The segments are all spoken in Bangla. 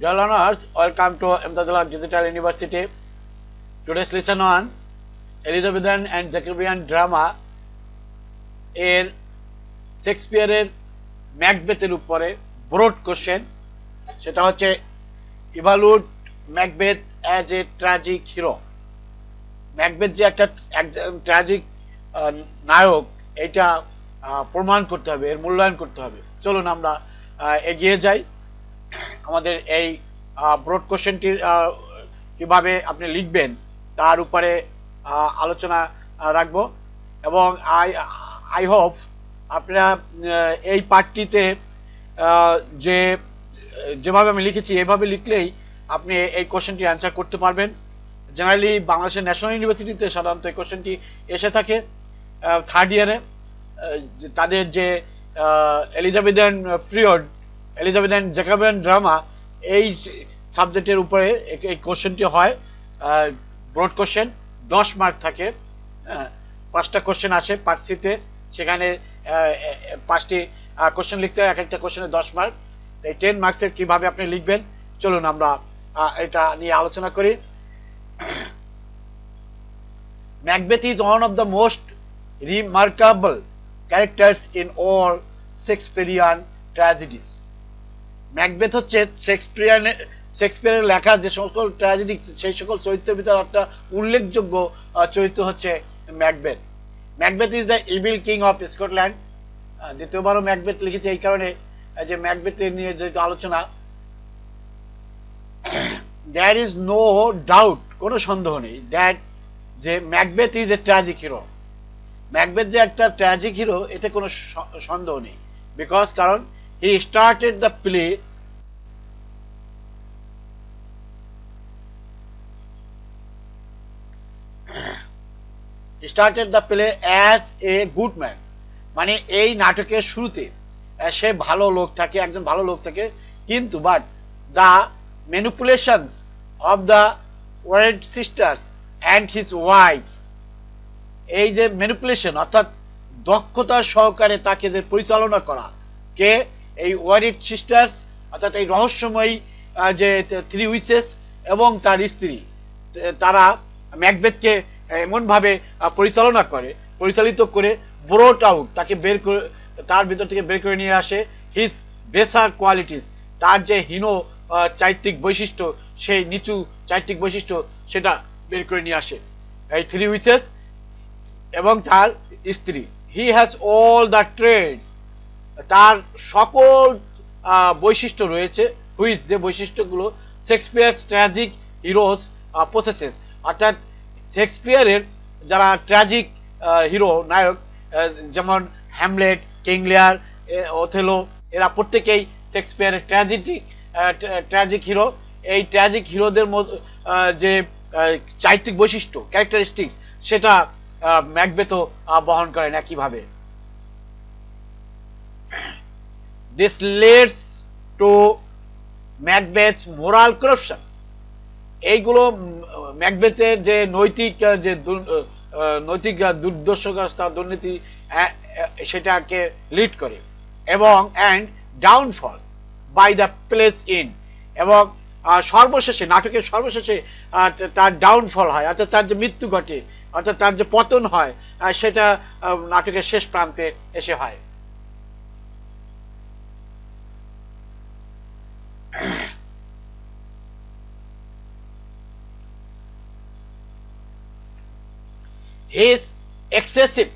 Dear learners, welcome to Imtazullah Digital University. Today's lesson on Elizabethan and Jacobean drama এর শেক্সপিয়ারের ম্যাকবেথের উপরে ব্রড কোশ্চেন, সেটা হচ্ছে evaluate Macbeth as a tragic hero. Macbeth যে একটা ট্র্যাজিক নায়ক, এটা প্রমাণ করতে হবে, এর মূল্যায়ন করতে হবে। চলুন আমরা এগিয়ে যাই। আমাদের এই ব্রড কোশ্চেনটির কিভাবে আপনি লিখবেন তার উপরে আলোচনা রাখব, এবং আই হোপ আপনারা এই পার্টটিতে যেভাবে আমি লিখেছি এভাবে লিখলেই আপনি এই কোশ্চেনটি অ্যান্সার করতে পারবেন। জেনারেলি বাংলাদেশের ন্যাশনাল ইউনিভার্সিটিতে সাধারণত এই কোশ্চেনটি এসে থাকে থার্ড ইয়ারে। তাদের যে Elizabethan period, Elizabethan Jacobian drama, এই সাবজেক্টের উপরে এই কোশ্চেনটি হয়। ব্রড কোশ্চেন 10 মার্ক থাকে, 5টা কোশ্চেন আসে পার্ট সিতে, সেখানে 5টি কোশ্চেন লিখতে হয়, এক একটা কোশ্চেনে 10 মার্ক। এই 10 মার্কসের কীভাবে আপনি লিখবেন চলুন আমরা এটা নিয়ে আলোচনা করি। Macbeth is one of the most remarkable characters in all Shakespearean tragedies. Macbeth হচ্ছে শেক্সপিয়ারের লেখা যে সকল ট্র্যাজেডি, সেই সকল চরিত্রের ভিতরে একটা উল্লেখযোগ্য চরিত্র হচ্ছে Macbeth. Macbeth is the evil king of Scotland. দ্বিতীয়বারও ম্যাকবেথ লিখেছে এই কারণে যে ম্যাকবেথের নিয়ে যে আলোচনা, দেয়ার ইজ নো ডাউট, কোনো সন্দেহ নেই, দ্যাট যে Macbeth is a tragic hero. Macbeth যে একটা ট্র্যাজিক হিরো এতে কোনো সন্দেহ নেই, বিকজ কারণ he started the play as a good man, মানে এই নাটকের শুরুতে সে ভালো লোক থাকে, একজন ভালো লোক থাকে, কিন্তু but the manipulations of the weird sisters and his wife, এই যে ম্যানিপুলেশন অর্থাৎ দক্ষতার সহকারে তাকে যে পরিচালনা করা, কে এই ওয়ারিড সিস্টার্স অর্থাৎ এই রহস্যময়ী যে 3 উইচেস এবং তার স্ত্রী, তারা ম্যাকবেথকে এমনভাবে পরিচালিত করে ব্রট আউট, তাকে বের করে, তার ভিতর থেকে বের করে নিয়ে আসে হিজ বেসার কোয়ালিটিস, তার যে হীন চারিত্রিক বৈশিষ্ট্য, সেই নিচু চারিত্রিক বৈশিষ্ট্য সেটা বের করে নিয়ে আসে এই 3 উইচেস এবং তার স্ত্রী। He has all the trade, তার সকল বৈশিষ্ট্য রয়েছে, হুইচ যে বৈশিষ্ট্যগুলো শেক্সপিয়ার ট্র্যাজিক হিরোস পসেসেস, অর্থাৎ শেক্সপিয়ারের যারা ট্র্যাজিক হিরো নায়ক, যেমন হ্যামলেট, কিং লিয়ার, ওথেলো, এরা প্রত্যেকেই শেক্সপিয়ারের ট্র্যাজিক হিরো। এই ট্র্যাজিক হিরোদের যে চারিত্রিক বৈশিষ্ট্য, ক্যারেক্টারিস্টিক্স, সেটা ম্যাকবেথও বহন করেন একইভাবে। This leads to Macbeth's moral corruption. এইগুলো ম্যাকবেথের যে নৈতিক দুর্দশা, দুর্নীতি, সেটাকে লিড করে, এবং and downfall by the place in, এবং সর্বশেষে নাটকের সর্বশেষে তার ডাউনফল হয়, অর্থাৎ তার যে মৃত্যু ঘটে, অর্থাৎ তার যে পতন হয়, সেটা নাটকের শেষ প্রান্তে এসে হয়। His excessive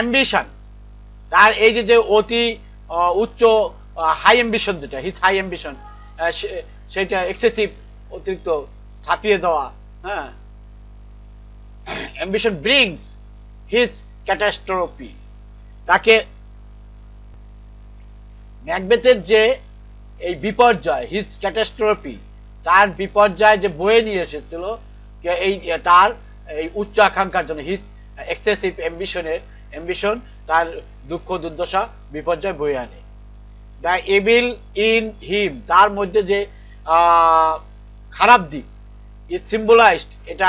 ambition, তার এই যে অতি উচ্চ হাই অ্যাম্বিশন, যেটা হিজ হাই অ্যাম্বিশন, সেটা এক্সেসিভ, অতিরিক্ত ছাপিয়ে দেওয়া, হ্যাঁ, অ্যাম্বিশন ব্রিংস হিজ ক্যাটাস্ট্রফি, তাকে ম্যাকবেথের যে এই বিপর্যয়, হিজ ক্যাটাস্ট্রফি, তার বিপর্যয় যে বয়ে নিয়ে এসেছিল এই তার এই উচ্চ আকাঙ্ক্ষার জন্য, হিজ এক্সেসিভ অ্যাম্বিশন তার দুঃখ দুর্দশা বিপর্যয় বয়ে আনে। দ্য ইভিল ইন হিম, তার মধ্যে যে খারাপ দিক, ইট সিম্বলাইজড, এটা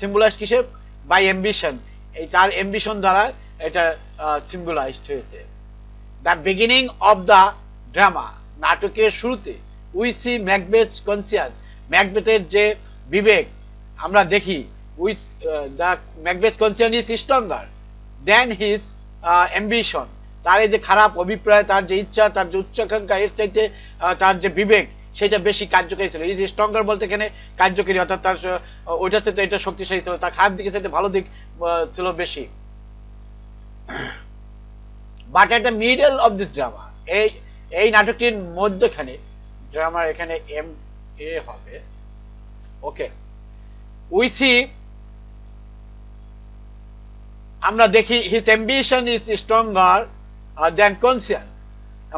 সিম্বলাইজড কিসে? বাই অ্যাম্বিশন, এই তার অ্যাম্বিশন দ্বারা এটা সিম্বলাইজড হয়েছে। The beginning of the drama, নাটকের শুরুতে উই সি ম্যাকবেথস কনসিয়াস, ম্যাকবেথের যে বিবেক আমরা দেখি, which the Macbeth conscious is stronger than his ambition, তার এই যে খারাপ অভিপ্রায়, তার যে ইচ্ছা, তার যে উচ্চাকাঙ্ক্ষা, এর চাইতে তার যে বিবেক সেটা বেশি কার্যকরী ছিল। এই যে স্ট্রঙ্গার বলতে এখানে কার্যকরী, অর্থাৎ তার ওইটার চাইতে এটা শক্তিশালী ছিল, তার খারাপ দিকে চাইতে ভালো দিক ছিল বেশি। But at the middle of this drama, এই নাটকটির মধ্যখানে, ড্রামার এখানে এম এ হবে, ওকে, উই সি, আমরা দেখি his ambition is stronger than conscious,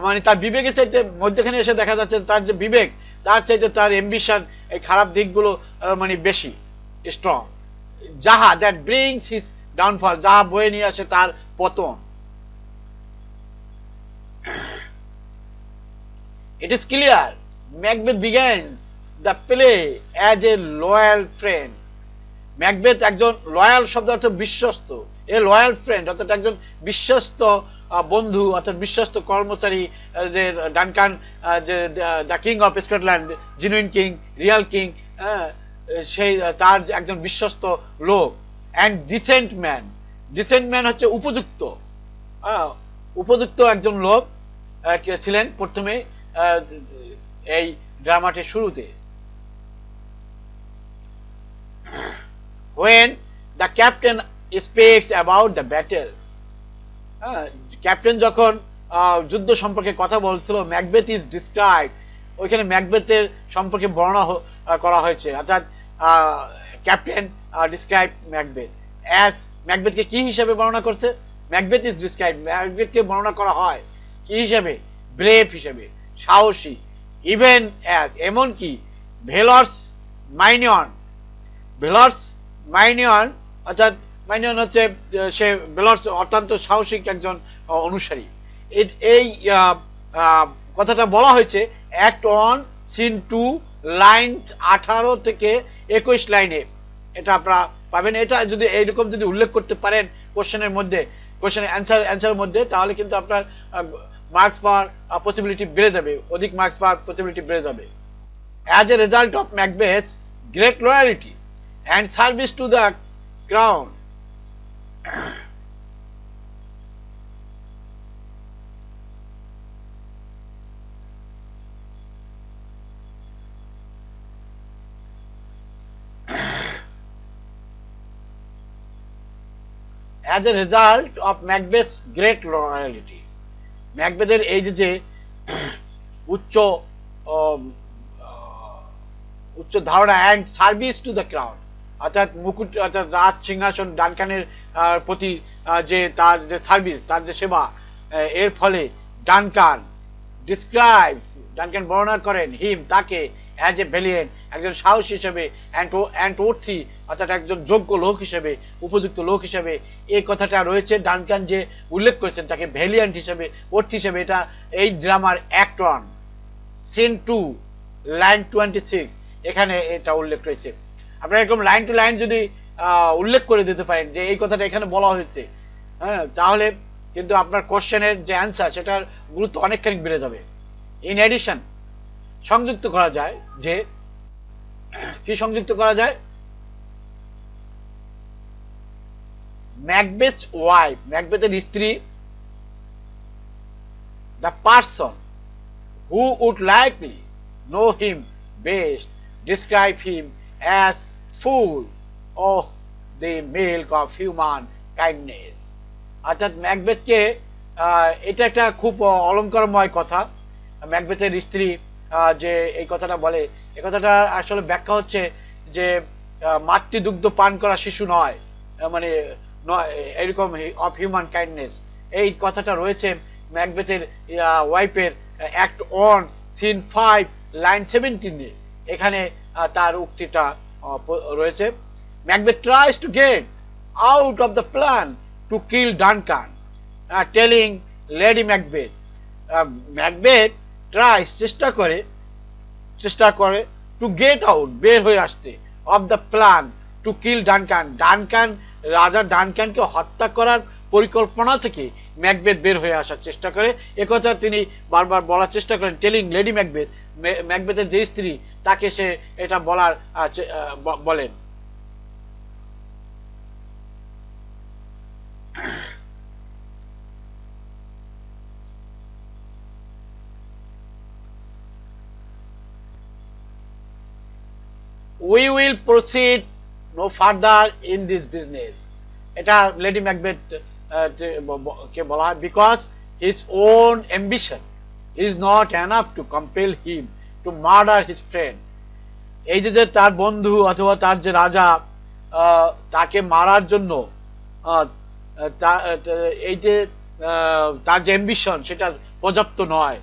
মানে তার বিবেকের চাইতে মধ্যখানে এসে দেখা যাচ্ছে তার যে বিবেক, তার চাইতে তার অ্যাম্বিশন, এই খারাপ দিকগুলো মানে বেশি স্ট্রং। যাহা দ্যাট ব্রিংস হিজ ডাউনফল, যাহা বয়ে নিয়ে আসে তার পতন। It is clear Macbeth begins the play as a loyal friend. Macbeth একজন লয়াল শব্দ অর্থ বিশ্বস্ত, এ লয়াল ফ্রেন্ড অর্থাৎ একজন বিশ্বস্ত বন্ধু, অর্থাৎ বিশ্বস্ত কর্মচারী, যে ডানকান, যে the king of Scotland, genuine king, real king, সেই তার একজন বিশ্বস্ত লোক। And decent man, decent man হচ্ছে উপযুক্ত, উপযুক্ত একজন লোক ছিলেন প্রথমে এই ড্রামাটির শুরুতে। When the captain speaks about the battle, captain যখন যুদ্ধ সম্পর্কে কথা বলছিল, ম্যাকবেথ ইজ ডিসক্রাইব, ওইখানে ম্যাকবেথের সম্পর্কে বর্ণনা করা হয়েছে, অর্থাৎ ক্যাপ্টেন ডিসক্রাইব ম্যাকবেথ অ্যাজ, ম্যাকবেথকে কি হিসেবে বর্ণনা করছে? ম্যাকবেথ ইজ ডিসক্রাইব, ম্যাকবেথকে বর্ণনা করা হয় কি হিসেবে? ব্রেভ হিসেবে, সাহসী। ইভেন অ্যাজ, এমনকি ভেলর্স মাইনিয়ন, ভেলর্স মাইনিয়ন, অর্থাৎ মাইনিয়ন হচ্ছে সে ভেলর্স অত্যন্ত সাহসিক একজন অনুসারী। এই কথাটা বলা হয়েছে অ্যাক্ট 1 সিন 2 লাইন 18 থেকে 21 লাইনে, এটা আপনারা পাবেন। এটা যদি এইরকম যদি উল্লেখ করতে পারেন কোশ্চেনের মধ্যে, কোশ্চেনের অ্যান্সারের মধ্যে, তাহলে কিন্তু আপনার মার্কস পাওয়ার পসিবিলিটি বেড়ে যাবে, অধিক মার্কস পাওয়ার পসিবিলিটি বেড়ে যাবে। As a result of ম্যাকবেথস great loyalty and service to the crown, as a result of Macbeth's great loyalty, ম্যাকবেথের এই যে উচ্চ উচ্চ ধারণা, and service to the crown, অর্থাৎ মুকুট, অর্থাৎ রাজ সিংহাসন ডানকানের প্রতি যে তার যে সার্ভিস, তার যে সেবা, এর ফলে ডানকান ডিসক্রাইবস, ডানকান বর্ণনা করেন হিম, তাকে অ্যাজ এ ভ্যালিয়েন্ট, একজন সাহসী হিসেবে, অ্যান্ড ওর্থি, অর্থাৎ একজন যোগ্য লোক হিসেবে, উপযুক্ত লোক হিসেবে। এই কথাটা রয়েছে, ডানকান যে উল্লেখ করেছেন তাকে ভ্যালিয়েন্ট হিসেবে, ওর্থি হিসেবে, এটা এই ড্রামার অ্যাক্ট 1 সিন 2 লাইন 26 এখানে এটা উল্লেখ রয়েছে। আপনারা এরকম লাইন টু লাইন যদি উল্লেখ করে দিতে পারেন যে এই কথাটা এখানে বলা হয়েছে, হ্যাঁ, তাহলে কিন্তু আপনার কোশ্চেনের যে অ্যান্সার সেটার গুরুত্ব অনেকখানি বেড়ে যাবে। ইন এডিশন, সংযুক্ত করা যায়, যে কি সংযুক্ত করা যায়? ম্যাকবেথস ওয়াইফ, ম্যাকবেথের স্ত্রী, the person who would likely know him best describe him as full of the milk of human kindness, অর্থাৎ ম্যাকবেথকে, এটা একটা খুব অলঙ্কারময় কথা। ম্যাকবেথের স্ত্রী যে এই কথাটা বলে, এই কথাটা আসলে ব্যাখ্যা হচ্ছে যে মাতৃদুগ্ধ পান করা শিশু নয়, মানে এরকম অফ হিউম্যান কাইন্ডনেস, এই কথাটা রয়েছে ম্যাকবেথের ওয়াইফের অ্যাক্ট 1 সিন 5 লাইন 17 এখানে তার উক্তিটা রয়েছে। Macbeth tries to get out of the plan to kill Duncan, telling lady Macbeth, Macbeth thrice চেষ্টা করে টু গেট আউট, বের হয়ে আসতে, of the plan to kill Duncan, Duncan, রাজা ডানকানকে হত্যা করার পরিকল্পনা থেকে ম্যাকবেথ বের হয়ে আসার চেষ্টা করে। একথা তিনি বারবার বলার চেষ্টা করেন, টেলিং লেডি ম্যাকবেথ, ম্যাকবেথের যে স্ত্রী তাকে সে এটা বলার বলেন। We will proceed no further in this business. এটা লেডি ম্যাকবেথ কে বলা হয়, because his own ambition is not enough to compel him to murder his friend. এই যে তার বন্ধু অথবা তার যে রাজা তাকে মারার জন্য এই যে তার যে অ্যাম্বিশন সেটা পর্যাপ্ত নয়।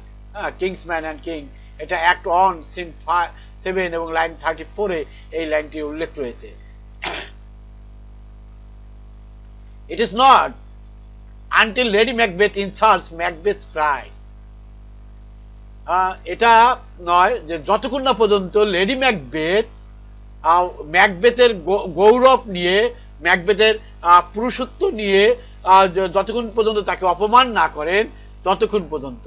কিংসম্যান অ্যান্ড কিং, এটা অ্যাক্ট অন সিন 7 এবং লাইন 34-এ এই লাইনটি উল্লেখ রয়েছে। It is not until Lady Macbeth insults Macbeth's pride. এটা নয় যে যতক্ষণ না পর্যন্ত লেডি ম্যাকবেথ ম্যাকবেথের গৌরব নিয়ে, ম্যাকবেথের পুরুষত্ব নিয়ে যতক্ষণ পর্যন্ত তাকে অপমান না করেন ততক্ষণ পর্যন্ত,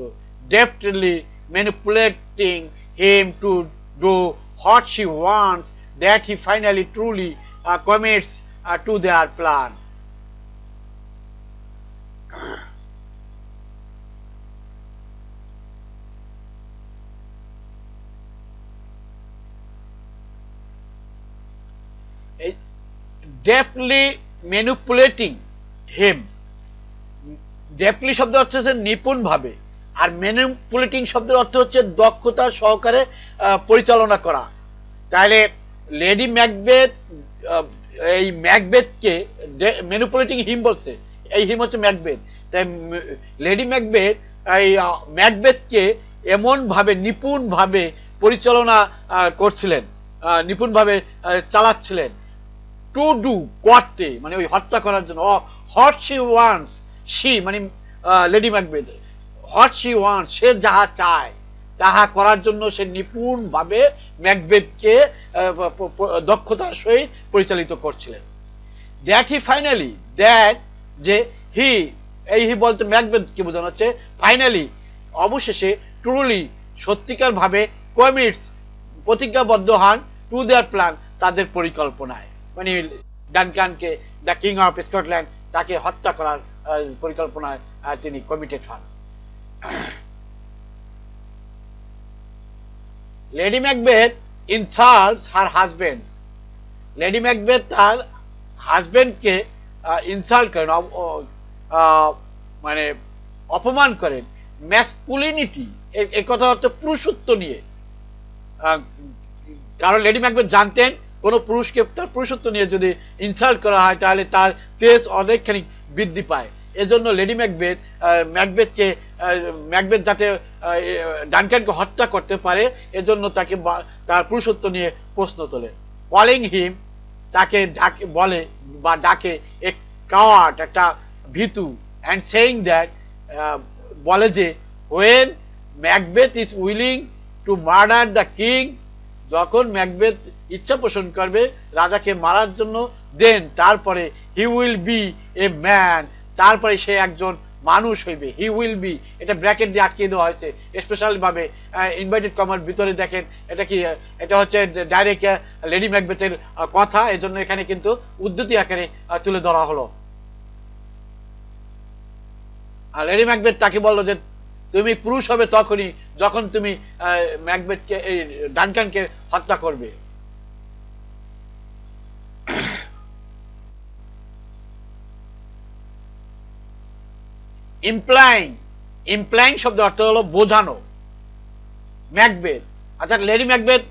deftly manipulating him to do what she wants, that he finally truly commits to their plan. Deftly manipulating him, deftly শব্দ অর্থ হচ্ছে নিপুণ ভাবে, আর ম্যানিপুলেটিং শব্দের অর্থ হচ্ছে দক্ষতা সহকারে পরিচালনা করা। তাহলে লেডি ম্যাকবেথ এই ম্যাকবেথকে ম্যানিপুলেটিং হিম বলছে, এই হিম হচ্ছে ম্যাকবেথ। তাই লেডি ম্যাকবেথ এই ম্যাকবেথকে এমন ভাবে নিপুণ ভাবে পরিচালনা করছিলেন, নিপুণ ভাবে চালাচ্ছিলেন। টু ডু করতে মানে ওই হত্যা করার জন্য, হোয়াট শি ওয়ান্টস, শি মানে lady Macbeth, what she wants সে যাহা চায় তাহা করার জন্য সে নিপুণ ভাবে ম্যাকবেথকে দক্ষতার সহিত পরিচালিত করছিলেন। দ্যাট হি ফাইনালি, দ্যাট যে হি, এই হি বলতে ম্যাকবেথকে বোঝানো হচ্ছে ফাইনালি অবশেষে, ট্রুলি সত্যিকার ভাবে, কমিটস প্রতিজ্ঞাবদ্ধ হন, টু দেয়ার প্ল্যান তাদের পরিকল্পনায়, মানে ডানকানকে দ্য কিং অফ স্কটল্যান্ড তাকে হত্যা করার পরিকল্পনায় তিনি কমিটেড হন। লেডি ম্যাকবেথ ইনসাল্টস হার হাজবেন্ড, লেডি ম্যাকবেথ তার হাজবেন্ডকে ইনসাল্ট করেন, মানে অপমান করেন। ম্যাসকুলিনিটি এই কথা হচ্ছে পুরুষত্ব নিয়ে, কারণ লেডি ম্যাকবেথ জানতেন কোনো পুরুষকে তার পুরুষত্ব নিয়ে যদি ইনসাল্ট করা হয় তাহলে তার তেজ অনেকখানি বৃদ্ধি পায়। এজন্য লেডি ম্যাকবেথ ম্যাকবেথ যাতে ডানকানকে হত্যা করতে পারে এজন্য তাকে তার পুরুষত্ব নিয়ে প্রশ্ন তোলে। কলিং হিম তাকে বলে বা ডাকে এ কাওয়ার্ড, একটা ভীতু, অ্যান্ড সেইং দ্যাট বলে যে when Macbeth is willing to murder the king, যখন ম্যাকবেথ ইচ্ছা পোষণ করবে রাজাকে মারার জন্য, দেন তারপরে he will be a man, তারপরে সে একজন মানুষ হইবে। হি উইল বি, এটা ব্র্যাকেট দিয়ে আটকিয়ে দেওয়া হয়েছে স্পেশাল ভাবে ইনভাইটেড কমার ভিতরে। দেখেন এটা কি, এটা হচ্ছে ডাইরেক্ট লেডি ম্যাকবেথের কথা, এজন্য এখানে কিন্তু উদ্ধৃতি আকারে তুলে ধরা হলো। আর লেডি ম্যাকবেথ তাকে বললো যে তুমি পুরুষ হবে তখনই যখন তুমি ম্যাকবেথকে এই ডানকানকে হত্যা করবে। ইমপ্লাইং, ইমপ্লাইং শব্দ অর্থ হলো বোঝানো। ম্যাকবেথ অর্থাৎ লেডি ম্যাকবেথ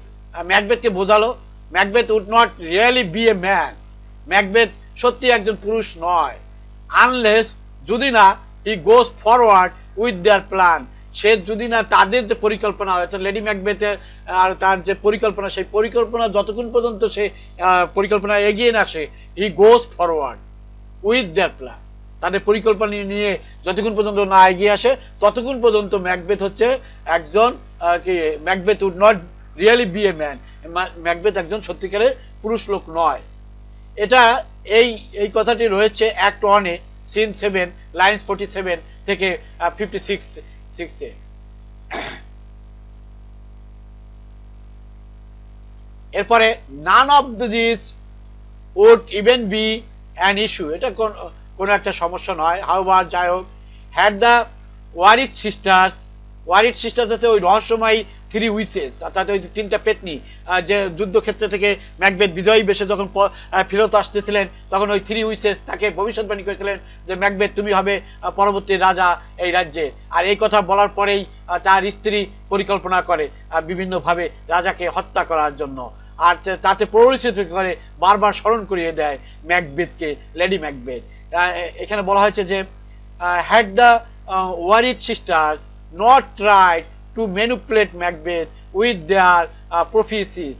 ম্যাকবেথকে বোঝালো Macbeth would not really be a man, Macbeth সত্যি একজন পুরুষ নয়, আনলেস যদি না he goes forward with their plan, সে যদি না তাদের যে পরিকল্পনা হয়, লেডি ম্যাকবেথের আর তার যে পরিকল্পনা, সেই পরিকল্পনা যতক্ষণ পর্যন্ত সে পরিকল্পনা এগিয়ে না আসে, হি goes forward with their plan, তাদের পরিকল্পনা নিয়ে যতক্ষণ পর্যন্ত না এগিয়ে আসে ততক্ষণ পর্যন্ত ম্যাকবেথ হচ্ছে একজন কি, Macbeth would not really be a man, Macbeth একজন সত্যিকারের পুরুষ লোক নয়। এটা এই কথাটি রয়েছে অ্যাক্ট 1-এ সিন 7 লাইন্স 47 থেকে 56 6 এরপরে none of these would even be an issue, এটা কোন একটা সমস্যা নয়। however যাই হোক, had the Warwick sisters হচ্ছে ওই রহস্যময় 3 উইচেস, অর্থাৎ ওই 3টা পেতনি যে যুদ্ধক্ষেত্র থেকে ম্যাকবেথ বিজয়ী বেশে যখন ফেরত আসতেছিলেন, তখন ওই 3 উইচেস তাকে ভবিষ্যৎবাণী করেছিলেন যে ম্যাকবেথ তুমি হবে পরবর্তী রাজা এই রাজ্যে। আর এই কথা বলার পরেই তার স্ত্রী পরিকল্পনা করে বিভিন্নভাবে রাজাকে হত্যা করার জন্য, আর তাতে প্ররোচিত করে বারবার স্মরণ করিয়ে দেয় ম্যাকবেথকে, লেডি ম্যাকবেথ। এখানে বলা হয়েছে যে had the Warwick sisters not tried to manipulate Macbeth with their prophecies,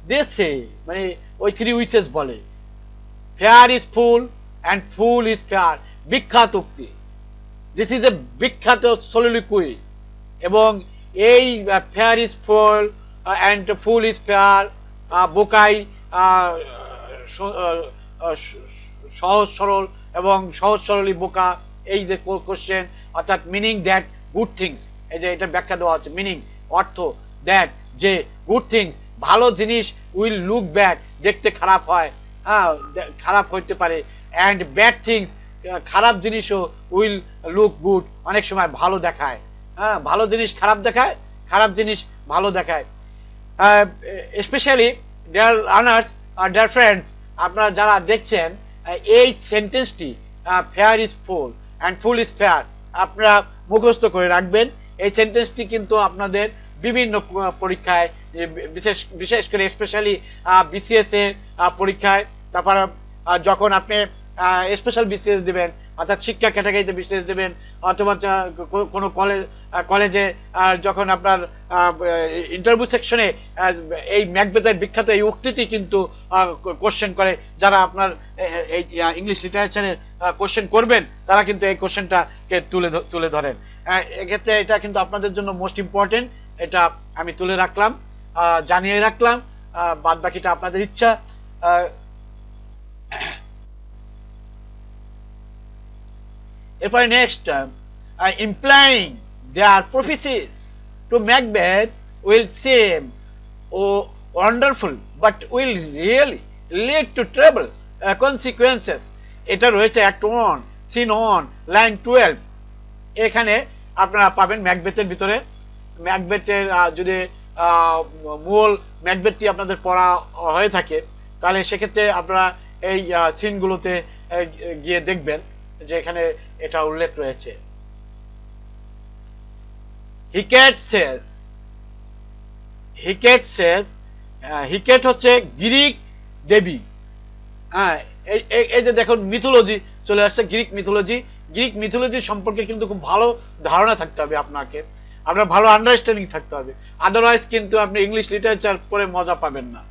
they say, মানে ওই 3 উইচেস বলে fair is fool and fool is fair, বিখ্যাত উক্তি, দিস ইজ এ বিখ্যাত soliloquy, এবং এই fair is fool and fool is fair বোকাই সহজ সরল এবং সহজ সরলই বোকা, এই যে কোশ্চেন, অর্থাৎ মিনিং দ্যাট গুড থিংস, এই যে এটা ব্যাখ্যা দেওয়া হচ্ছে, মিনিং অর্থ দ্যাট যে গুড থিংস ভালো জিনিস উইল লুক ব্যাড দেখতে খারাপ হয়, খারাপ হইতে পারে, অ্যান্ড ব্যাড থিংস খারাপ জিনিসও উইল লুক গুড অনেক সময় ভালো দেখায়, ভালো জিনিস খারাপ দেখায়, খারাপ জিনিস ভালো দেখায়। Specially dear learners dear friends, আপনারা যারা দেখছেন এই সেন্টেন্সটি fair is foul and foul is fair আপনারা মুখস্থ করে রাখবেন। এই সেন্টেন্সটি কিন্তু আপনাদের বিভিন্ন পরীক্ষায়, বিশেষ করে স্পেশালি বিসিএস এর পরীক্ষায়, তারপর যখন আপনি স্পেশাল বিসিএস দেবেন, অর্থাৎ শিক্ষা ক্যাটাগরিতে বিসিএস দেবেন, অথবা কোনো কলেজে যখন আপনার ইন্টারভিউ সেকশনে এই ম্যাকবেথের বিখ্যাত এই উক্তিটি কিন্তু কোশ্চেন করে, যারা আপনার এই ইংলিশ লিটারেচারের কোশ্চেন করবেন তারা কিন্তু এই কোশ্চেনটাকে তুলে ধরেন। এক্ষেত্রে এটা কিন্তু আপনাদের জন্য মোস্ট ইম্পর্টেন্ট, এটা আমি তুলে রাখলাম, জানিয়ে রাখলাম, বাদ বাকিটা আপনাদের ইচ্ছা। এরপরে next, implying their prophecies to Macbeth will seem wonderful but will really lead to terrible consequences, এটা রয়েছে অ্যাক্ট 1 সিন 1 লাইন 12। এখানে আপনারা পাবেন ম্যাকবেথের ভিতরে, ম্যাকবেথের যদি মূল ম্যাকবেথটি আপনাদের পড়া হয়ে থাকে তাহলে সেক্ষেত্রে আপনারা এই সিনগুলোতে গিয়ে দেখবেন যে এখানে এটা উল্লেখ রয়েছে। হিকেট সেজ, হিকেট হচ্ছে গ্রিক দেবী, এই যে দেখুন মিথোলজি চলে আসছে, গ্রিক মিথোলজি সম্পর্কে কিন্তু খুব ভালো ধারণা থাকতে হবে আপনাকে, আপনার ভালো আন্ডারস্ট্যান্ডিং থাকতে হবে, আদারওয়াইজ কিন্তু আপনি ইংলিশ লিটারেচার পড়ে মজা পাবেন না।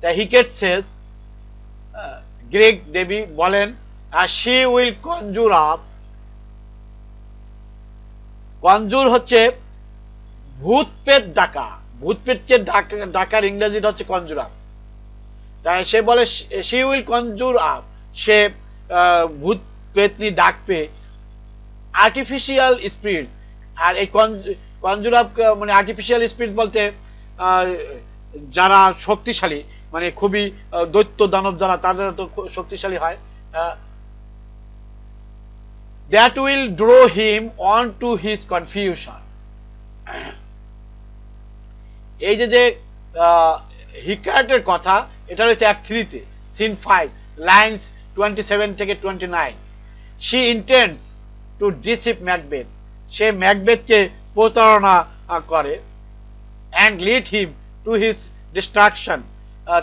তাই হিকেট সেজ, গ্রিক দেবী বলেন, she will conjure up, কনজুর হচ্ছে ভূতপ্রেত ডাকা, ভূতপ্রেতকে ডাকার ইংরেজিটা হচ্ছে কনজুর আপ। তাই সে বলে she will conjure up, সে ভূত পেতনি ডাকবে আর্টিফিশিয়াল স্পিরিট। আর এই কনজুর আপ মানে আর্টিফিশিয়াল স্পিরিট বলতে যারা শক্তিশালী, মানে খুবই দৈত্য দানব যারা, তাদের তো শক্তিশালী হয়, that will draw him on to his confusion। এই যে হিকার্টের কথা, এটা রয়েছে অ্যাক্ট 3 তে সিন 5 লাইন্স 27 থেকে 29। she intends to deceive Macbeth, সে ম্যাকবেথকে প্রতারণা করে, and lead him to his destruction,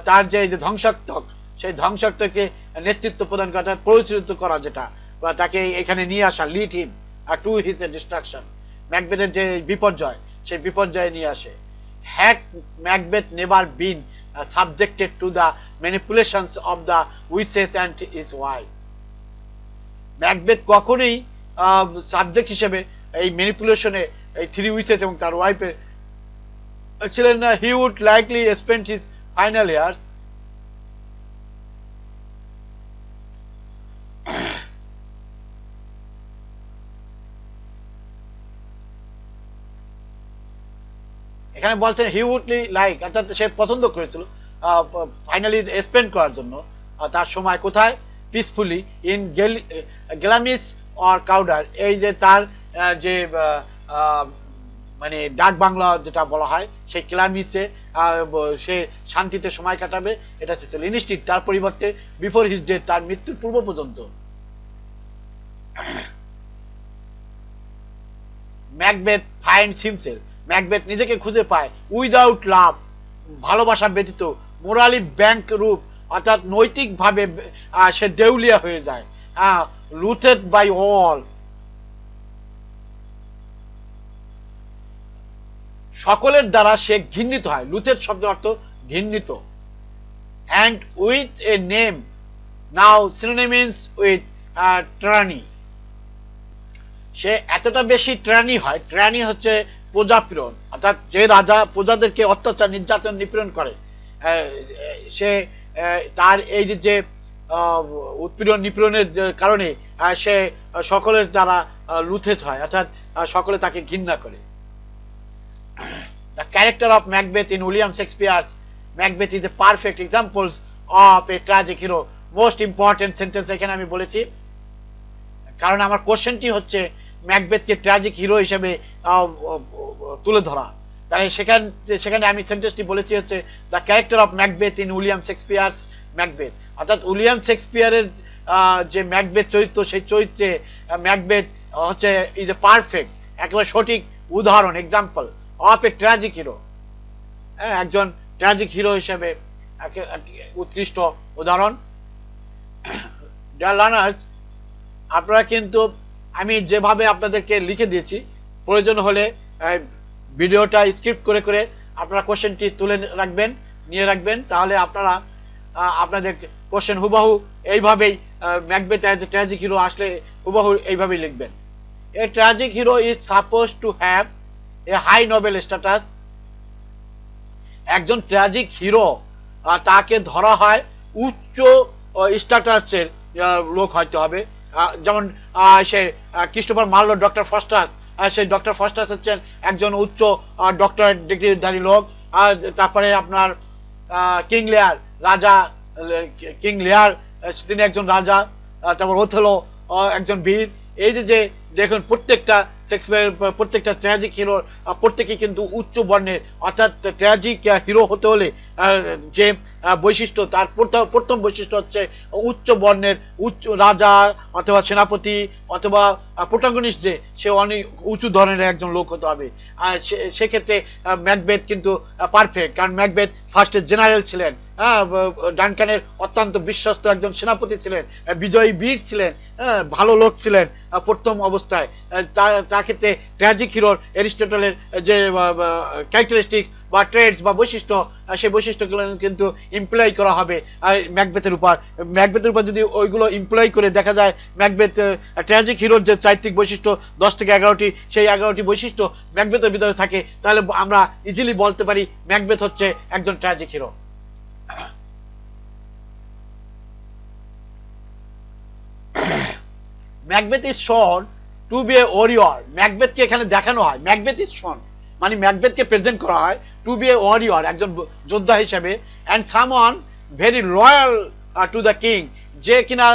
তার যে ধ্বংসাত্মক, সেই ধ্বংসাত্মককে নেতৃত্ব প্রদান করা, পরিচালিত করা, যেটা তাকে এখানে নিয়ে আসা, lead him to his destruction, ম্যাকবেথের যে বিপর্যয়, সেই বিপর্যয়ে নিয়ে আসে। Had Macbeth never been subjected to the manipulations of the witches and his wife, Macbeth কখনোই সাবজেক্ট হিসেবে এই ম্যানিপুলেশনে এই 3 উইচেস এবং তার ওয়াইফের ছিলেন না। He would likely spend his final years এখানে বলছেন হি উডলি লাইক, অর্থাৎ সে পছন্দ করেছিল ফাইনালি স্পেন্ড করার জন্য তার সময় কোথায়, পিসফুলি ইন গেলামিস অর কাউডার, এই যে তার যে মানে ডাক বাংলা যেটা বলা হয় সেই ক্লামিসে সে শান্তিতে সময় কাটাবে, এটা ছিল ইনস্টিট, তার পরিবর্তে বিফোর হিজ ডেথ, তার মৃত্যুর পূর্ব পর্যন্ত। ম্যাকবেথ ফাইন্ডস হিমসেলফ, ম্যাকবেথ নিজেকে খুঁজে পায় উইদাউট লাভ, ভালোবাসা ব্যতীত, মোরালি ব্যাংক রূপ, অর্থাৎ নৈতিকভাবে সে দেউলিয়া হয়ে যায়, লুথেড বাই অল, সকলের দ্বারা সে ঘৃণিত হয়, লুথেড শব্দের অর্থ ঘৃণিত, and with a name now synonyms with tyranny, সে এতটা বেশি ট্রানি হয়, ট্রানি হচ্ছে প্রজাপীড়ন, অর্থাৎ যে রাজা প্রজাদেরকে অত্যাচার নির্যাতন নিপীড়ন করে, সে তার এই যে উৎপীড়ন নিপীড়নের কারণে সে সকলের দ্বারা লুথেড হয়, অর্থাৎ সকলে তাকে ঘৃণা করে। The character of Macbeth in William Shakespeare's Macbeth is a perfect example of a tragic hero. Most important sentence এখানে আমি বলেছি, কারণ আমার কোশ্চেনটি হচ্ছে ম্যাকবেথকে ট্র্যাজিক হিরো হিসেবে তুলে ধরা, তাই সেখানে আমি সেন্টেন্সটি বলেছি হচ্ছে the character of Macbeth in William Shakespeare's Macbeth, অর্থাৎ উইলিয়াম শেক্সপিয়ারের যে ম্যাকবেথ চরিত্র, সেই চরিত্রে ম্যাকবেথ হচ্ছে ইজ এ পারফেক্ট, একেবারে সঠিক উদাহরণ, example of a tragic hero, একজন ট্র্যাজিক হিরো হিসেবে উৎকৃষ্ট উদাহরণ। ডিয়ার লার্নার্স, আপনারা কিন্তু আমি যেভাবে আপনাদেরকে লিখে দিয়েছি, প্রয়োজন হলে ভিডিওটা স্ক্রিপ্ট করে করে আপনারা কোশ্চেনটি তুলে রাখবেন, নিয়ে রাখবেন, তাহলে আপনারা আপনাদের কোশ্চেন হুবহু এইভাবেই Macbeth as a tragic hero আসলে হুবহু এইভাবেই লিখবেন। A tragic hero is suppose to have a high noble status, একজন ট্র্যাজিক হিরো তাকে ধরা হয় উচ্চ স্ট্যাটাসের লোক হইতে হবে, যেমন সে ক্রিস্টোফার মার্লো ডক্টর ফস্টাস, সেই ডক্টর ফস্টাস হচ্ছেন একজন উচ্চ ডক্টরেট ডিগ্রিধারী লোক, তারপরে আপনার কিং লেয়ার, রাজা কিং লেয়ার তিনি একজন রাজা, তারপর ওথেলো একজন বীর, এই যে দেখুন প্রত্যেকটা প্রত্যেকটা ট্র্যাজিক হিরোর প্রত্যেকেই কিন্তু উচ্চ বর্ণের, অর্থাৎ ট্র্যাজিক হিরো হতে হলে যে বৈশিষ্ট্য, তার প্রথম বৈশিষ্ট্য হচ্ছে উচ্চ বর্ণের, উচ্চ রাজা অথবা সেনাপতি অথবা প্রোটাগনিস্ট, যে সে অনেক উঁচু ধরনের একজন লোক হতে হবে। সেক্ষেত্রে ম্যাকবেথ কিন্তু পারফেক্ট, কারণ ম্যাকবেথ ফার্স্টে জেনারেল ছিলেন, ডানকানের অত্যন্ত বিশ্বস্ত একজন সেনাপতি ছিলেন, বিজয়ী বীর ছিলেন, ভালো লোক ছিলেন প্রথম অবস্থায়। তার ক্ষেত্রে ট্র্যাজিক হিরোর এরিস্টটলের যে ক্যারেক্টারিস্টিক্স বা ট্রেডস বা বৈশিষ্ট্য, সেই বৈশিষ্ট্যগুলো কিন্তু ইমপ্লয় করা হবে ম্যাকবেথের উপর। ম্যাকবেথের উপর যদি ওইগুলো ইমপ্লয় করে দেখা যায় ম্যাকবেথ ট্র্যাজিক হিরোর যে চারিত্রিক বৈশিষ্ট্য 10 থেকে 11টি, সেই 11টি বৈশিষ্ট্য ম্যাকবেথের ভিতরে থাকে, তাহলে আমরা ইজিলি বলতে পারি ম্যাকবেথ হচ্ছে একজন tragic hero. Macbeth is shown to be a warrior, ম্যাকবেথকে এখানে দেখানো হয়, ম্যাকবেথ ইজ শোন মানে ম্যাকবেথকে প্রেজেন্ট করা হয় টু বি এ ওয়ারিয়র, একজন যোদ্ধা হিসেবে, and someone very loyal to the king, যে কিনা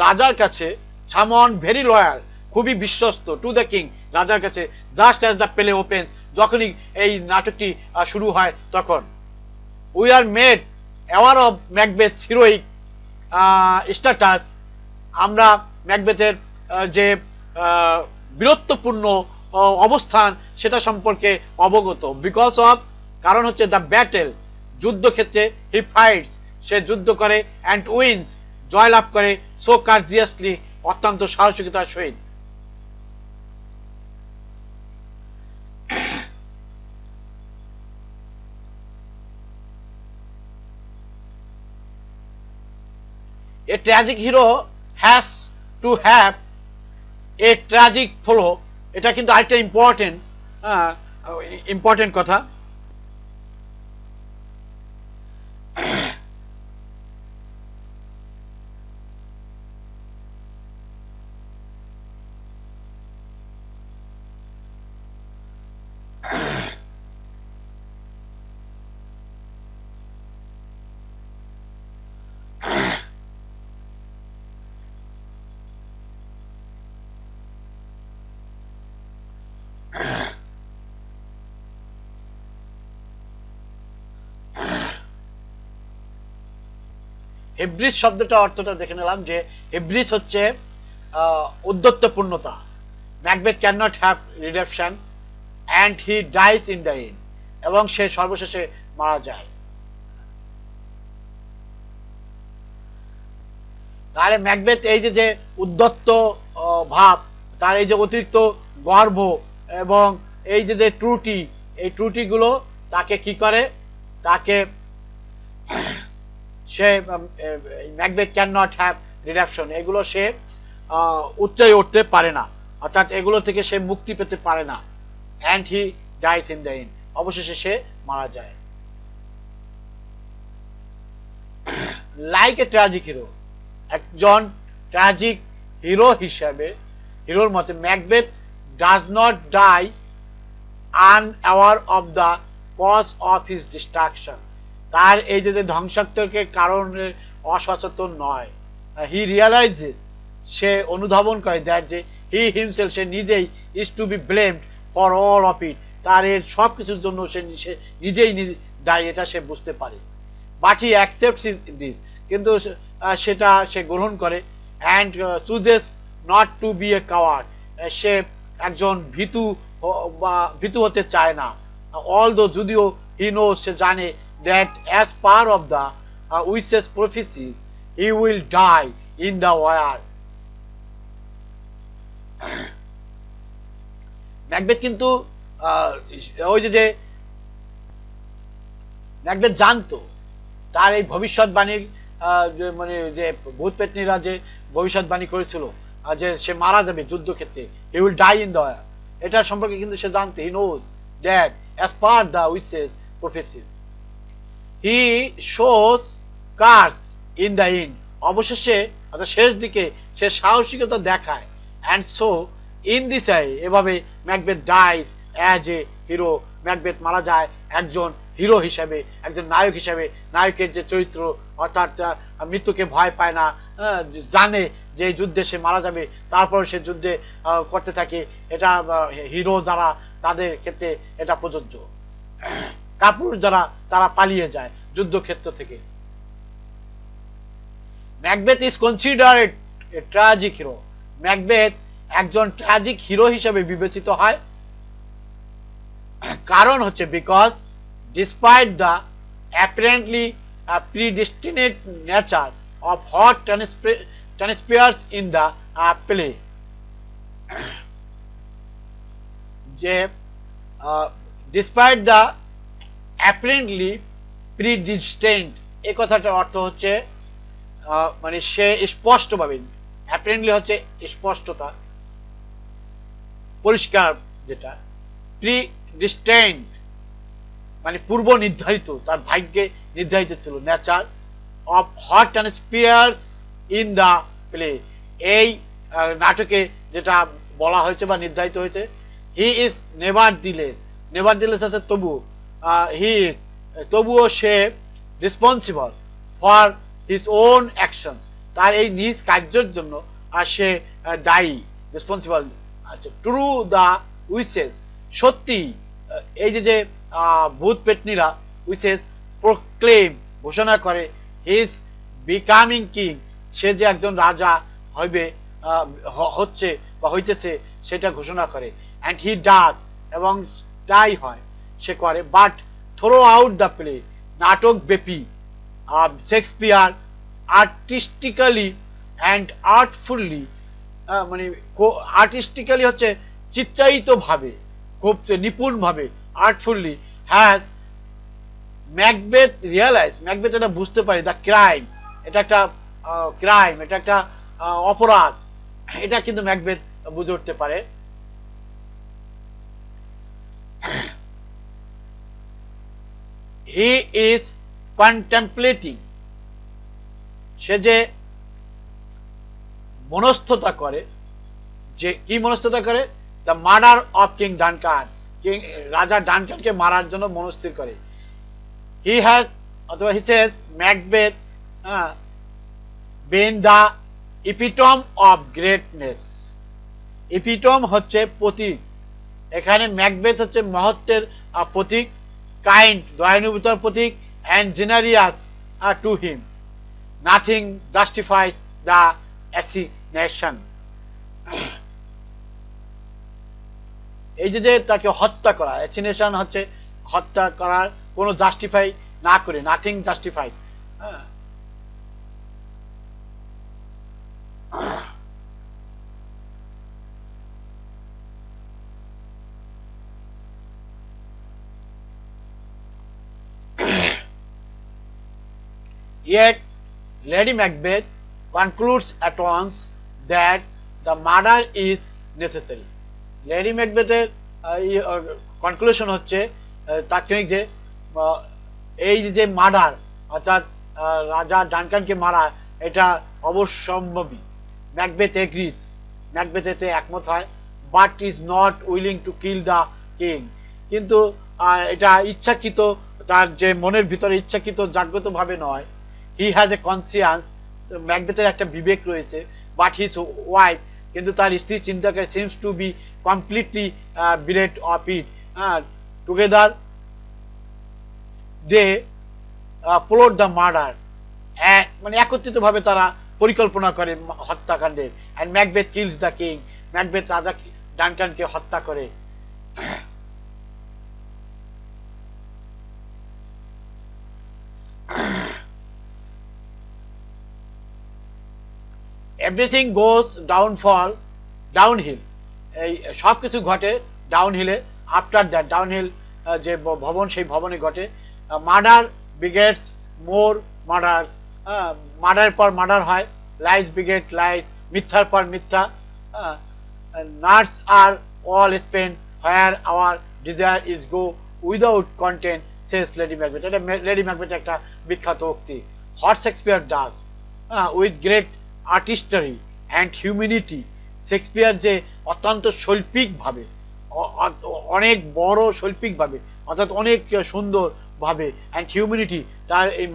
রাজার কাছে, সামওয়ান ভেরি লয়াল খুবই বিশ্বস্ত, টু দ্য কিং রাজার কাছে, just as the play open, যখনই এই নাটকটি শুরু হয় তখন। We are made aware of Macbeth heroic status, আমরা ম্যাকবেথের যে বীরত্বপূর্ণ অবস্থান সেটা সম্পর্কে অবগত, বিকজ অফ কারণ হচ্ছে দ্য ব্যাটেল, যুদ্ধক্ষেত্রে, হি ফাইটস সে যুদ্ধ করে, অ্যান্ড উইন্স জয়লাভ করে, সো কার্জিয়াসলি অত্যন্ত সাহসিকতার সহিত। A tragic hero has to have a tragic follow, এটা কিন্তু আরেকটা ইম্পর্টেন্ট কথা। হেব্রিস শব্দটা অর্থটা দেখে নিলাম যে হেব্রিস হচ্ছে উদ্ধত্তপূর্ণতা। Macbeth can not have redemption and he dies in the end, এবং সে সর্বশেষে মারা যায়। তাহলে ম্যাকবেথ এই যে উদ্ধত্ত ভাব, তার এই যে অতিরিক্ত গর্ব এবং এই যে ত্রুটি, এই ত্রুটিগুলো তাকে কি করে, তাকে সে Macbeth can not have redemption, এগুলো সে উচ্চে উঠতে পারে না, অর্থাৎ এগুলো থেকে সে মুক্তি পেতে পারে না। And he dies in the end, অবশেষে সে মারা যায়। লাইক এ ট্র্যাজিক হিরো, একজন ট্র্যাজিক হিরো হিসাবে, হিরোর মতে Macbeth does not die unaware of the cause of his destruction, তার এই যে ধ্বংসাত্মকের কারণে অসচেতন নয়। হি রিয়ালাইজেস, সে অনুধাবন করে, দ্যাট যে হি হিমসেলফ, সে নিজেই is to be blamed for all of it, তার এর সব কিছুর জন্য সে নিজেই দায়ী, এটা সে বুঝতে পারে। বাট হি অ্যাকসেপ্টস দিস, কিন্তু সেটা সে গ্রহণ করে। And chooses not to be a coward, সে একজন ভীতু হতে চায় না। অলদো, যদিও হি নো, সে জানে, that as part of the witch's prophecy he will die in the war. Macbeth কিন্তু ওই যে ম্যাকবেথ জানতো তার এই ভবিষ্যৎবাণীর মানে যে ভূত পেতনিরা যে ভবিষ্যৎবাণী করেছিল যে সে মারা যাবে যুদ্ধক্ষেত্রে, he will die in the war, এটা সম্পর্কে কিন্তু সে জানতো। he knows that as per the witch's prophecy he shows courage in the end, অবশেষে অর্থাৎ শেষ দিকে সে সাহসিকতা দেখায়। and so in this way, এভাবে Macbeth dies as a hero, Macbeth মারা যায় একজন হিরো হিসাবে, একজন নায়ক হিসাবে। নায়কের যে চরিত্র, অর্থাৎ মৃত্যুকে ভয় পায় না, জানে যে এই যুদ্ধে সে মারা যাবে, তারপর সে যুদ্ধে করতে থাকে। এটা হিরো যারা, তাদের ক্ষেত্রে এটা প্রযোজ্য। কাপুর যারা, তারা পালিয়ে যায় যুদ্ধক্ষেত্র থেকে। Macbeth is considered a tragic hero, Macbeth একজন ট্র্যাজিক হিরো হিসেবে বিবেচিত হয়। কারণ হচ্ছে because despite the apparently predestined nature of what transpires in the play, যে ডিসপাইট দ্য অ্যাপারেন্টলি প্রিডিস্টেন্ড, এই কথাটার অর্থ হচ্ছে মানে সে স্পষ্টভাবে, অ্যাপারেন্টলি হচ্ছে স্পষ্টতা, পরিষ্কার, যেটা প্রিডিস্টেন্ড মানে পূর্ব নির্ধারিত, তার ভাগ্যে নির্ধারিত ছিল। Nature of what transpires in the play, এই নাটকে যেটা বলা হয়েছে বা নির্ধারিত হয়েছে। He is nevertheless, nevertheless হচ্ছে তবুও, হি ইজ তবুও সে responsible for his own action, তার এই নিজ কার্যের জন্য আর সে দায়ী, রেসপন্সিবল। আচ্ছা, ট্রু দ্য উইচেস, সত্যি এই যে ভূত পেতনিরা, উইচেস প্রক্লেম, ঘোষণা করে, হিজ বিকামিং কিং, সে যে একজন রাজা হইবে, হচ্ছে বা হইতেছে, সেটা ঘোষণা করে। অ্যান্ড হি ডাজ, এবং তাই হয়, সে করে। But throughout the play, নাটক ব্যাপী শেক্সপিয়ার আর্টিস্টিক্যালি অ্যান্ড আর্টফুল্লি, মানে আর্টিস্টিক্যালি হচ্ছে চিত্রায়িত ভাবে, খুব নিপুণভাবে, আর্টফুল্লি, হ্যাজ ম্যাকবেথ রিয়ালাইজ, ম্যাকবেথ এটা বুঝতে পারে, দ্য ক্রাইম, এটা একটা ক্রাইম, এটা একটা অপরাধ, এটা কিন্তু ম্যাকবেথ বুঝে উঠতে পারে। হি ইজ কন্টেম্পলেটিং, সে যে মনস্থতা করে, যে কি মনস্থতা করে, the murder of king Duncan, king রাজা ডানকানকে মারার জন্য মনস্থির করে। হি হ্যাজ, অথবা he says Macbeth been the epitome of greatness, epitome হচ্ছে প্রতীক, এখানে ম্যাকবেথ হচ্ছে মহত্বের প্রতীক, কাইন্ড দয়ানুভূতার প্রতীক, and generous to him, nothing justify the assassination. এই যে তাকে হত্যা করা, অ্যাসিনেশন হচ্ছে হত্যা করার কোনো জাস্টিফাই না করে, nothing justify. Yet Lady Macbeth concludes at once that the murder is necessary. Lady ম্যাকবেথের কনক্লুশন হচ্ছে তাৎক্ষণিক যে এই যে মার্ডার অর্থাৎ রাজা ডানকানকে মারা এটা অবশ্যম্ভাবী। ম্যাকবেথ এগ্রিজ, ম্যাকবেথ এতে একমত হয়, but is not willing to kill the king. কিন্তু এটা ইচ্ছাকৃত, তার যে মনের ভিতরে ইচ্ছাকৃত জাগ্রত ভাবে নয়। হি হ্যাজ এ কনসিয়ান্স, ম্যাকবেথের একটা বিবেক রয়েছে, বাট হিজ ওয়াইফ, কিন্তু তার স্ত্রী চিন্তা করে, seems to B completely bereft of it. Together they plot the murder, মানে একত্রিত ভাবে তারা পরিকল্পনা করে হত্যাকাণ্ডের। and Macbeth kills the king, Macbeth রাজা ডানকানকে হত্যা করে। Everything goes downhill, এই সব কিছু ঘটে ডাউনহিলে। আফটার দ্যাট, ডাউনহিল যে ভবন, সেই ভবনে ঘটে। মার্ডার বিগেটস মোর মার্ডার, মার্ডারের পর মার্ডার হয়। লাইস বিগেট লাইস, মিথ্যার পর মিথ্যা। Nought's are all spend where our desire is go without content, says lady Macbeth. এটা লেডি ম্যাকবেথ একটা বিখ্যাত উক্তি। What Shakespeare does with great artistry and humanity, Shakespeare যে অত্যন্ত শৈল্পিকভাবে, অনেক বড় শৈল্পিকভাবে, অর্থাৎ অনেক সুন্দরভাবে, অ্যান্ড হিউম্যানিটি, তার এই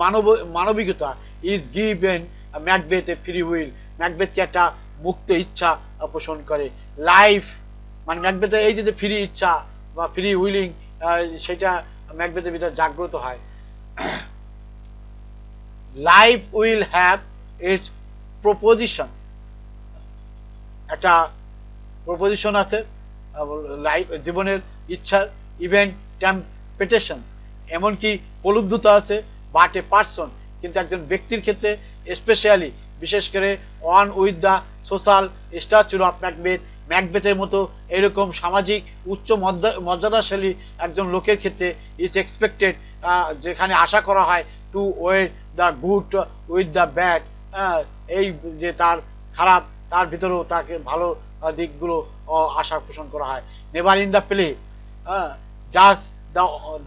মানবিকতা, is given Macbeth a free will, ম্যাকবেথকে একটা মুক্ত ইচ্ছা পোষণ করে। লাইফ মানে ম্যাকবেথের এই যে ফ্রি ইচ্ছা বা ফ্রি উইলিং, সেটা ম্যাকবেথের ভিতরে জাগ্রত হয়। Life will have it's proposition, একটা প্রপোজিশন আছে লাইফ, জীবনের ইচ্ছার, ইভেন্ট টেম্পটেশন, এমনকি প্রলুব্ধতা আছে, বাট এ পার্সন, কিন্তু একজন ব্যক্তির ক্ষেত্রে স্পেশালি, বিশেষ করে one with the social stature of Macbeth, ম্যাকবেথের মতো এরকম সামাজিক উচ্চ মর্যাদাশালী একজন লোকের ক্ষেত্রে ইজ এক্সপেক্টেড, যেখানে আশা করা হয়, to weigh the good with the bad, এই যে তার খারাপ তার ভিতরেও তাকে ভালো দিকগুলো আশা পোষণ করা হয়। Never in the play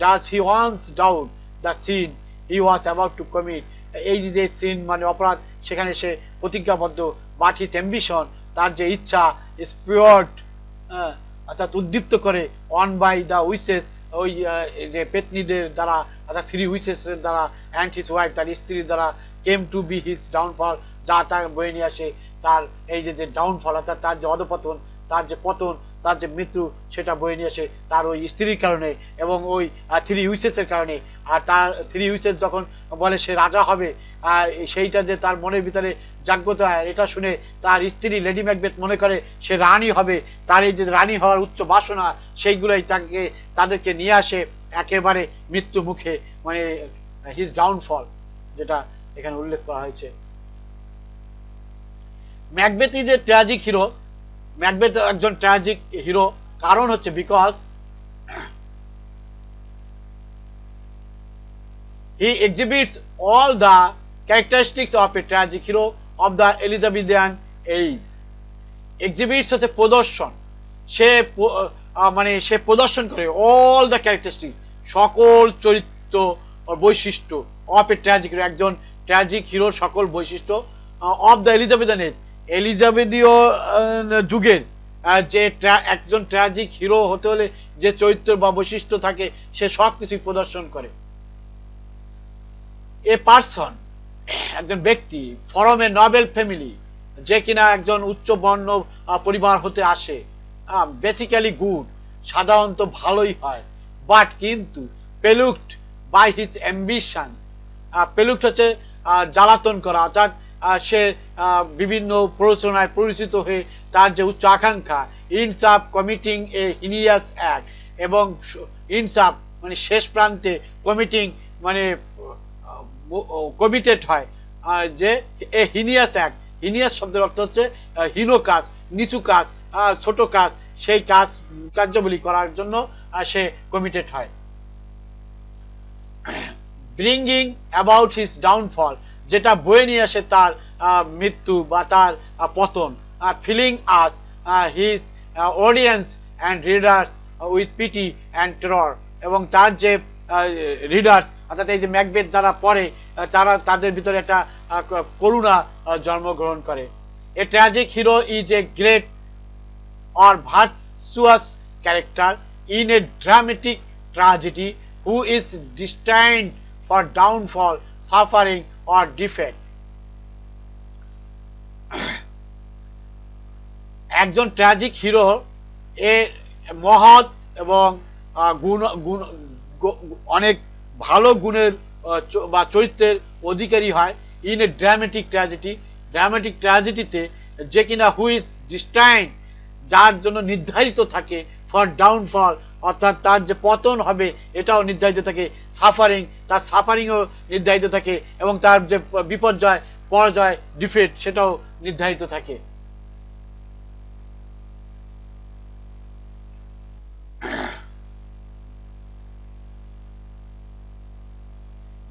does he once doubt the sin he was about to commit, এই যে সিন মানে অপরাধ, সেখানে সে প্রতিজ্ঞাবদ্ধ। বাট হিজ অ্যাম্বিশন, তার যে ইচ্ছা, স্পিয়ার্ড, অর্থাৎ উদ্দীপ্ত করে, অন বাই দ্য উইসেস, ওই যে পেতনিদের দ্বারা, অর্থাৎ থ্রি উইসেসের দ্বারা, অ্যান্ড হিজ ওয়াইফ, তার স্ত্রীর দ্বারা, came to be his downfall, যা তার বয়ে নিয়ে আসে তার এই যে ডাউনফল, অর্থাৎ তার যে অধপতন, তার যে পতন, তার যে মৃত্যু, সেটা বয়ে নিয়ে আসে তার ওই স্ত্রীর কারণে এবং ওই থ্রি উইসেসের কারণে। আর তার থ্রি উইসেস যখন বলে সে রাজা হবে, সেইটা যে তার মনের ভিতরে জাগ্রত হয়, এটা শুনে তার স্ত্রী লেডি ম্যাকবেথ মনে করে সে রানী হবে। তার এই যে রানী হওয়ার উচ্চ বাসনা, সেইগুলোই তাদেরকে নিয়ে আসে একেবারে মৃত্যু মুখে, মানে হিজ ডাউনফল, যেটা এখানে উল্লেখ করা হয়েছে। Macbeth is a tragic hero, Macbeth একজন ট্র্যাজিক হিরো, কারণ হচ্ছে because he exhibits all the characteristics of a tragic hero of the Elizabethan age. Exhibits হচ্ছে প্রদর্শন, সে মানে সে প্রদর্শন করে অল দ্য ক্যারেক্টারিস্টিক্স, সকল চরিত্র বৈশিষ্ট্য, অফ এ ট্র্যাজিক হিরো, একজন ট্র্যাজিক হিরোর সকল বৈশিষ্ট্য, অফ দ্য এলিজাবেথিয়ান এজ, এলিজাবেথীয় যুগের যে একজন ট্র্যাজিক হিরো হতে হলে যে চরিত্র বা বৈশিষ্ট্য থাকে, সে সব কিছুই প্রদর্শন করে। এ পার্সন, একজন ব্যক্তি, ফ্রম এ নোবেল ফ্যামিলি, যে কিনা একজন উচ্চ বর্ণ পরিবার হতে আসে, বেসিক্যালি গুড, সাধারণত ভালোই হয়, বাট কিন্তু পেলুকড বাই হিজ অ্যাম্বিশন, পেলুকড হচ্ছে জ্বালাতন করা, অর্থাৎ সে বিভিন্ন প্ররোচনায় পরিচিত হয়ে তার যে উচ্চ আকাঙ্ক্ষা, ইন্ডস আপ কমিটিং এ হিনিয়াস অ্যাক্ট, এবং ইন্ডস আপ মানে শেষ প্রান্তে, কমিটিং মানে কমিটেড হয় যে এ হিনিয়াস অ্যাক্ট, হিনিয়াস শব্দের অর্থ হচ্ছে হীন কাজ, নিচু কাজ, ছোট কাজ, সেই কার্যাবলী করার জন্য সে কমিটেড হয়। ব্রিঙ্গিং অ্যাবাউট হিজ ডাউনফল, যেটা বয়ে নিয়ে আসে তার মৃত্যু বা তার পতন। Filling us his audience and readers with pity and terror, এবং তার যে রিডার্স অর্থাৎ এই যে ম্যাকবেথ যারা পড়ে তাদের ভিতরে একটা করুণা জন্মগ্রহণ করে। A tragic hero is a great or virtuous character in a dramatic tragedy who is destined for downfall, suffering or defeat. একজন ট্র্যাজিক হিরো এ মহৎ এবং অনেক ভালো গুণের বা চরিত্রের অধিকারী হয়। In a dramatic tragedy, dramatic ট্র্যাজেডিতে যে কিনা হু ইজ ডিস্টাইন্ড, যার জন্য নির্ধারিত থাকে, ফর ডাউনফল অর্থাৎ তার যে পতন হবে এটাও নির্ধারিত থাকে, সাফারিং তার সাফারিংও নির্ধারিত থাকে, এবং তার যে বিপর্যয় পরাজয় ডিফিট সেটাও নির্ধারিত থাকে।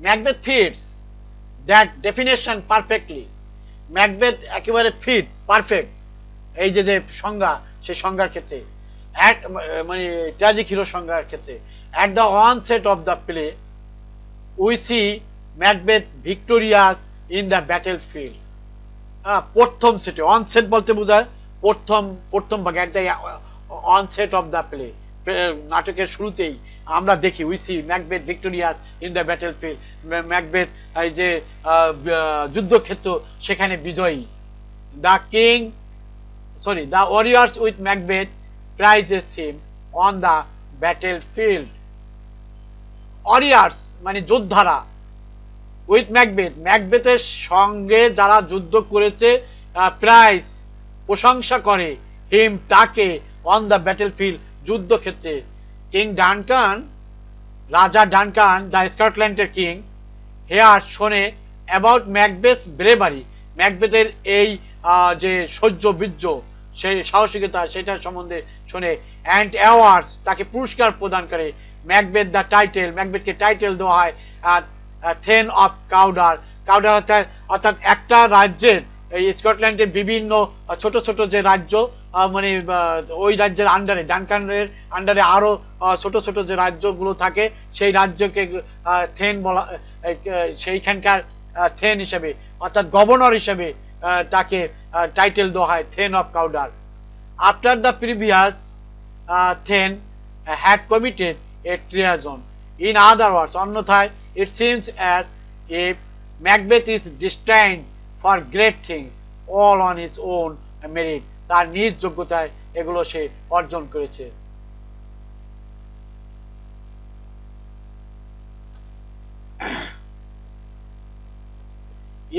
Macbeth fits that definition perfectly, Macbeth একেবারে ফিট পারফেক্ট এই যে সংজ্ঞা, সেই সংজ্ঞার ক্ষেত্রে মানে ট্র্যাজিক হিরো সংজ্ঞার ক্ষেত্রে। At the onset of the play we see Macbeth victorious in the battle field. প্রথম সেটে, অনসেট বলতে বোঝায় প্রথম ভাগে, at the onset of the play, নাটকের শুরুতেই আমরা দেখি we see Macbeth victorious in the battle field, Macbeth এই যে যুদ্ধক্ষেত্র সেখানে বিজয়ী। The warriors with Macbeth prizes him on the battlefield. Warriors মানে যোদ্ধারা, উইথ ম্যাকবেথ ম্যাকবেথের সঙ্গে যারা যুদ্ধ করেছে, প্রাইজ প্রশংসা করে, হিম তাকে, অন দ্য ব্যাটেলফিল্ড যুদ্ধক্ষেত্রে। কিং ডানকান, রাজা ডানকান দ্য স্কটল্যান্ডের কিং, হেয়ার শোনে অ্যাবাউট ম্যাকবেথ ব্রেভারি, ম্যাকবেথের এই যে শৌর্য বীর্য, সেই সাহসিকতা, সেটার সম্বন্ধে শোনে। অ্যান্ড অ্যাওয়ার্ডস তাকে পুরস্কার প্রদান করে। ম্যাকবেথ দ্য টাইটেল, ম্যাকবেথকে টাইটেল দেওয়া হয় থেন অফ কাউডার, কাউডার অর্থাৎ একটা রাজ্যের, এই স্কটল্যান্ডের বিভিন্ন ছোট ছোট যে রাজ্য, মানে ওই রাজ্যের আন্ডারে, ডানকানের আন্ডারে আরো ছোট ছোট যে রাজ্যগুলো থাকে সেই রাজ্যকে থেন বলা, সেইখানকার থেন হিসেবে অর্থাৎ গভর্নর হিসেবে তাকে টাইটেল দেওয়া হয় thane of Cawdor. After the previous thane had committed a treason, in other words অন্যথায় it seems as if Macbeth is destined for great things all on his own merit, তার নিজ যোগ্যতায় এগুলো সে অর্জন করেছে।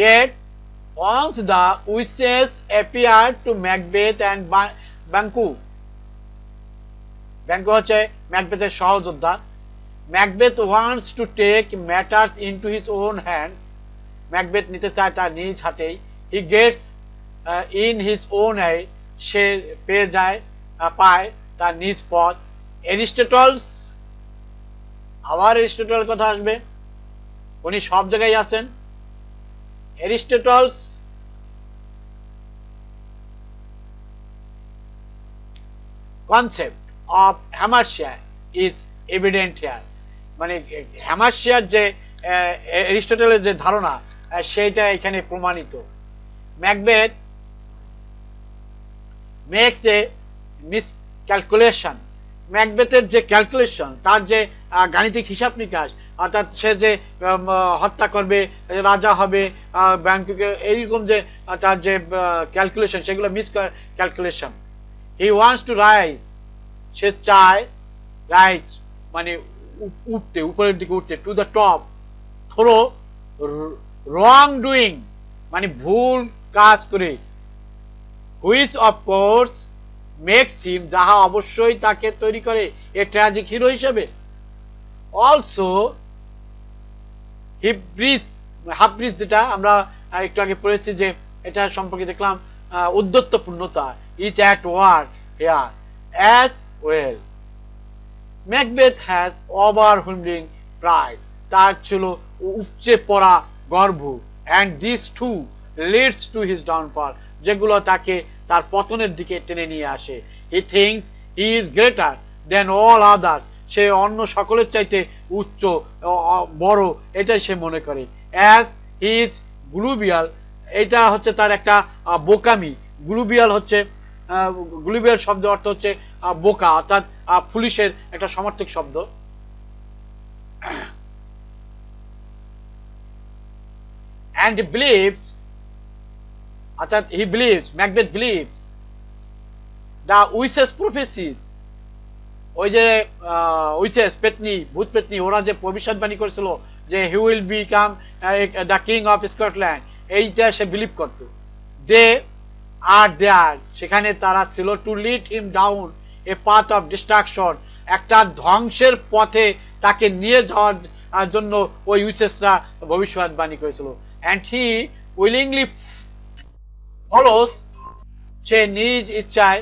Yet once the wishes appeared to Macbeth and Banquo, Banquo হচ্ছে ম্যাকবেথের সহযোদ্ধা। Macbeth wants to take matters into his own hand, Macbeth নিতে চায় তার নিজ হাতেই। He gets in his own way, সে পেয়ে যায়, পায় তার নিজ পথ। এরিস্টটলস, আবার এরিস্টটলের কথা আসবে, উনি সব জায়গায় আছেন। Aristotle's concept of hamartia is evident here, মানে হ্যামার্শিয়ার যে এরিস্টটলের যে ধারণা সেইটা এখানে প্রমাণিত। ম্যাকবেথ মেক্স এ মিসক্যালকুলেশন, ম্যাকবেথের যে ক্যালকুলেশন, তার যে গাণিতিক হিসাব নিকাশ, অর্থাৎ সে যে হত্যা করবে, রাজা হবে, ব্যাংককে, এইরকম যে তার যে ক্যালকুলেশন, সেগুলো miscalculation. He wants to rise, সে চায়, রাইজ মানে উঠতে, উপরের দিকে উঠতে, to the top, through wrong doing মানে ভুল কাজ করে, which of course makes him যাহা অবশ্যই তাকে তৈরি করে এ ট্র্যাজিক হিরো হিসেবে। অলসো হিব্রিস, হাব্রিস যেটা আমরা একটু আগে পড়েছি যে এটা সম্পর্কে দেখলাম উদ্ধত্তপূর্ণতা, is at work here as well. Macbeth has overwhelming pride, তার ছিল উপচে পড়া গর্ব, and this too leads to his downfall, যেগুলো তাকে তার পতনের দিকে টেনে নিয়ে আসে। He thinks he is greater than all other, সে অন্য সকলের চাইতে উচ্চ বড়, এটাই সে মনে করে। অ্যাজ হি ইজ গ্লুবিয়াল, এটা হচ্ছে তার একটা বোকামি। গ্লুবিয়াল হচ্ছে গ্লুবিয়াল শব্দ অর্থ হচ্ছে বোকা, অর্থাৎ পুলিশের একটা সমার্থক শব্দ। and believes, অর্থাৎ he believes, Macbeth believes the witches prophecies, ওই যে উইচেস পেতনি, ভূত পেতনি, ওরা যে ভবিষ্যৎবাণী করেছিল যে he will become the king of Scotland, এইটা সে বিলিভ করত। they are there, সেখানে তারা ছিল, to lead him down a path of destruction, একটা ধ্বংসের পথে তাকে নিয়ে যাওয়ার জন্য ওই উইচেসরা ভবিষ্যৎবাণী করেছিল। and he willingly follows, সে নিজ ইচ্ছায়